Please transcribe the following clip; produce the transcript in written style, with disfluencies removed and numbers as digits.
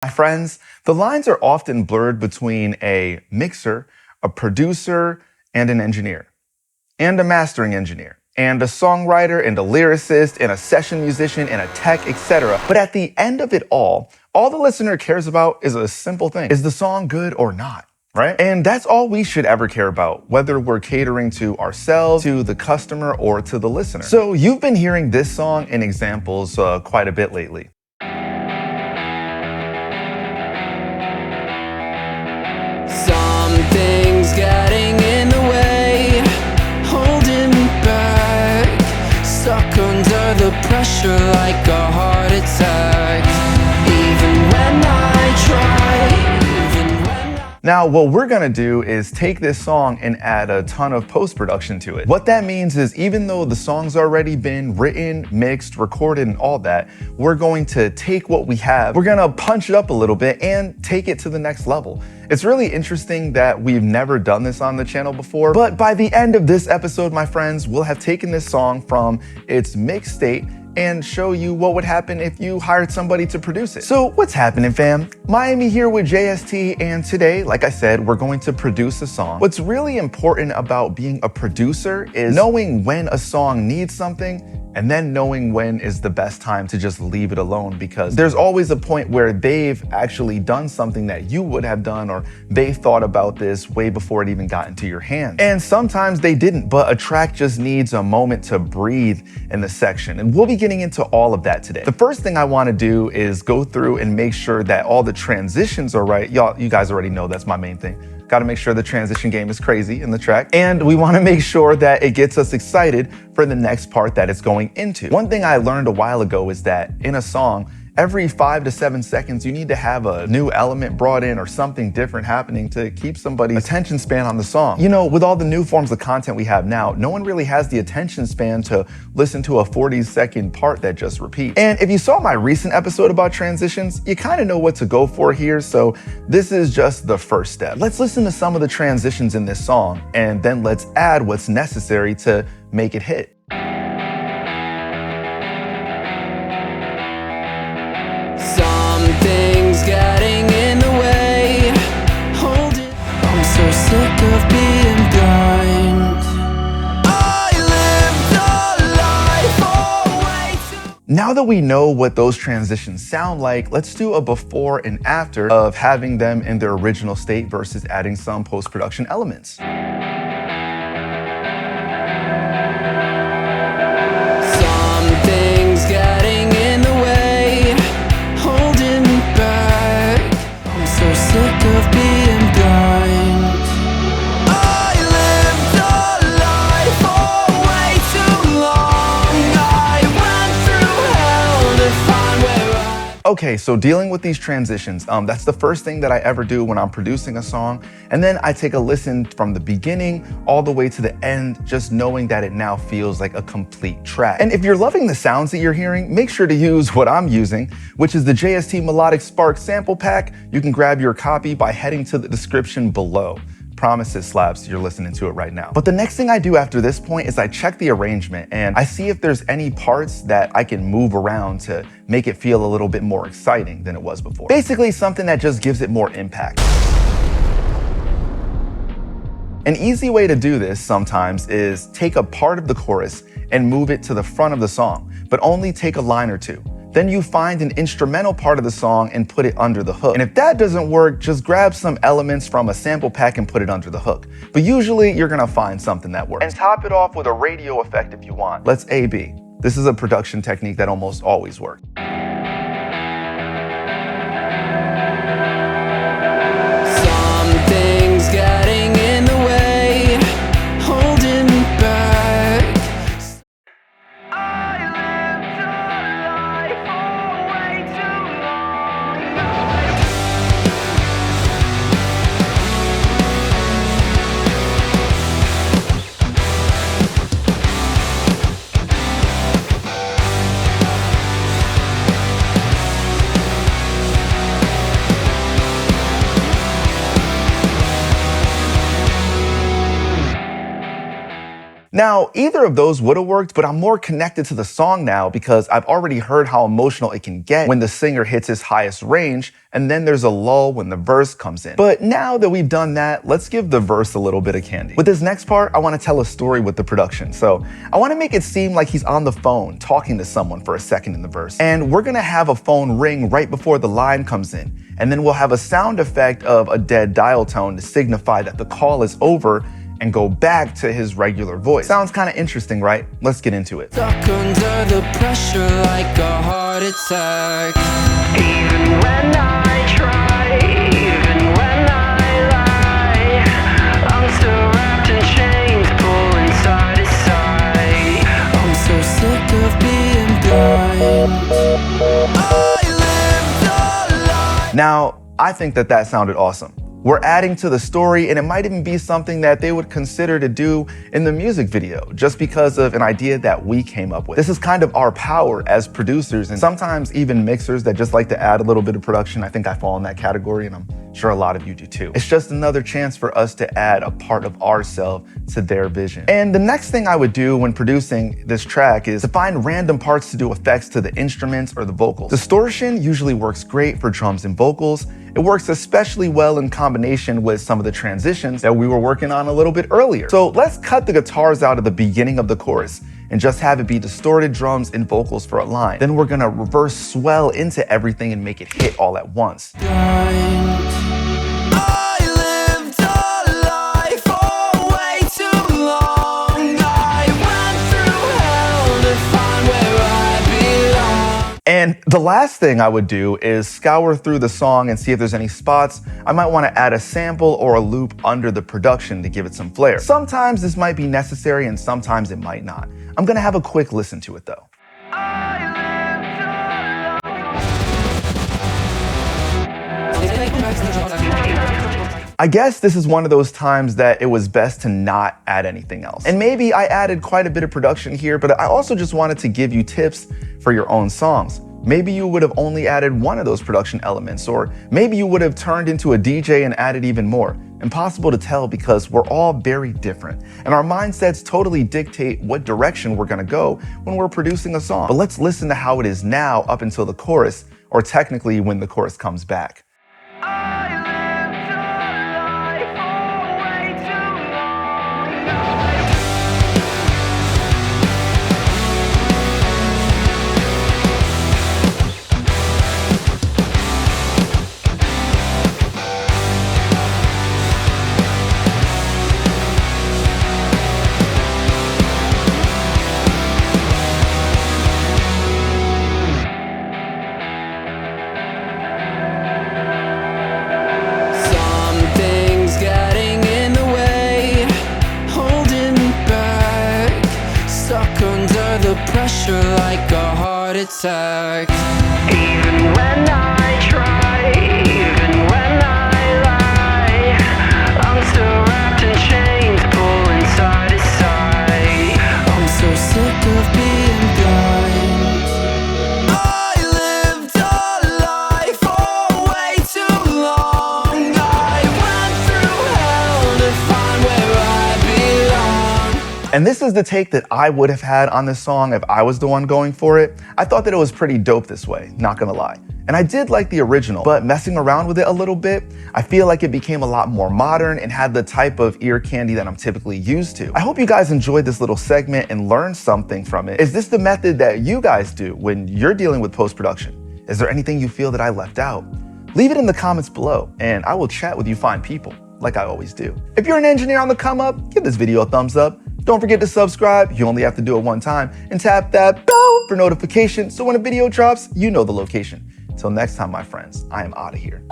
My friends, the lines are often blurred between a mixer, a producer, and an engineer, and a mastering engineer, and a songwriter, and a lyricist, and a session musician, and a tech, etc. But at the end of it all the listener cares about is a simple thing. Is the song good or not? Right? And that's all we should ever care about, whether we're catering to ourselves, to the customer, or to the listener. So you've been hearing this song in examples quite a bit lately. Something's getting in the way, holding me back, stuck under the pressure like a heart attack. Even when I try. Now, what we're gonna do is take this song and add a ton of post-production to it. What that means is even though the song's already been written, mixed, recorded, and all that, we're going to take what we have, we're gonna punch it up a little bit and take it to the next level. It's really interesting that we've never done this on the channel before, but by the end of this episode, my friends, we'll have taken this song from its mixed state and show you what would happen if you hired somebody to produce it. So what's happening, fam? Miami here with JST, and today, like I said, we're going to produce a song. What's really important about being a producer is knowing when a song needs something and then knowing when is the best time to just leave it alone, because there's always a point where they've actually done something that you would have done, or they thought about this way before it even got into your hands. And sometimes they didn't, but a track just needs a moment to breathe in the section. And we'll be getting into all of that today. The first thing I want to do is go through and make sure that all the transitions are right. You guys already know that's my main thing. Got to make sure the transition game is crazy in the track. And we want to make sure that it gets us excited for the next part that it's going into. One thing I learned a while ago is that in a song, every 5 to 7 seconds, you need to have a new element brought in or something different happening to keep somebody's attention span on the song. You know, with all the new forms of content we have now, no one really has the attention span to listen to a 40-second part that just repeats. And if you saw my recent episode about transitions, you kind of know what to go for here, so this is just the first step. Let's listen to some of the transitions in this song, and then let's add what's necessary to make it hit. Something's getting in the way, holding. I'm so sick of being blind. I lived a life way too. Now that we know what those transitions sound like, let's do a before and after of having them in their original state versus adding some post-production elements. Something's getting in the way, holding me back. I'm so sick of being blind. I lived a life for way too long. I went through hell to find where I... Okay, so dealing with these transitions, that's the first thing that I ever do when I'm producing a song. And then I take a listen from the beginning all the way to the end, just knowing that it now feels like a complete track. And if you're loving the sounds that you're hearing, make sure to use what I'm using, which is the JST Melodic Spark sample pack. You can grab your copy by heading to the description below. Promise it slaps, you're listening to it right now. But the next thing I do after this point is I check the arrangement and I see if there's any parts that I can move around to make it feel a little bit more exciting than it was before. Basically something that just gives it more impact. An easy way to do this sometimes is take a part of the chorus and move it to the front of the song, but only take a line or two. Then you find an instrumental part of the song and put it under the hook. And if that doesn't work, just grab some elements from a sample pack and put it under the hook. But usually you're gonna find something that works. And top it off with a radio effect if you want. Let's A-B. This is a production technique that almost always works. Something's getting in the way, holding me back. I lived a life for way too long. Now, either of those would have worked, but I'm more connected to the song now because I've already heard how emotional it can get when the singer hits his highest range, and then there's a lull when the verse comes in. But now that we've done that, let's give the verse a little bit of candy. With this next part, I want to tell a story with the production. So I want to make it seem like he's on the phone talking to someone for a second in the verse. And we're going to have a phone ring right before the line comes in. And then we'll have a sound effect of a dead dial tone to signify that the call is over and go back to his regular voice. Sounds kind of interesting, right? Let's get into it. Stuck under the pressure like a heart attack. Even when I try, even when I lie, I'm still wrapped in chains, pulling side to side. I'm so sick of being blind. I lived a lie. Now, I think that sounded awesome. We're adding to the story, and it might even be something that they would consider to do in the music video, just because of an idea that we came up with. This is kind of our power as producers, and sometimes even mixers that just like to add a little bit of production. I think I fall in that category, and I'm sure a lot of you do too. It's just another chance for us to add a part of ourselves to their vision. And the next thing I would do when producing this track is to find random parts to do effects to the instruments or the vocals. Distortion usually works great for drums and vocals. It works especially well in combination with some of the transitions that we were working on a little bit earlier. So let's cut the guitars out of the beginning of the chorus and just have it be distorted drums and vocals for a line. Then we're gonna reverse swell into everything and make it hit all at once. And the last thing I would do is scour through the song and see if there's any spots I might want to add a sample or a loop under the production to give it some flair. Sometimes this might be necessary and sometimes it might not. I'm gonna have a quick listen to it though. I guess this is one of those times that it was best to not add anything else. And maybe I added quite a bit of production here, but I also just wanted to give you tips for your own songs. Maybe you would have only added one of those production elements, or maybe you would have turned into a DJ and added even more. Impossible to tell because we're all very different, and our mindsets totally dictate what direction we're gonna go when we're producing a song. But let's listen to how it is now up until the chorus, or technically when the chorus comes back. Pressure like a heart attack. Even when I try, even when I lie, I'm still wrapped in chains, pulling side to side. I'm so sick of being blind. I lived a lie for way too long. I went through hell to find where I belong. And this is the take that I would have had on this song if I was the one going for it. I thought that it was pretty dope this way, not gonna lie. And I did like the original, but messing around with it a little bit, I feel like it became a lot more modern and had the type of ear candy that I'm typically used to. I hope you guys enjoyed this little segment and learned something from it. Is this the method that you guys do when you're dealing with post-production? Is there anything you feel that I left out? Leave it in the comments below, and I will chat with you fine people, like I always do. If you're an engineer on the come up, give this video a thumbs up. Don't forget to subscribe, you only have to do it one time, and tap that bell for notifications so when a video drops, you know the location. Till next time, my friends, I am out of here.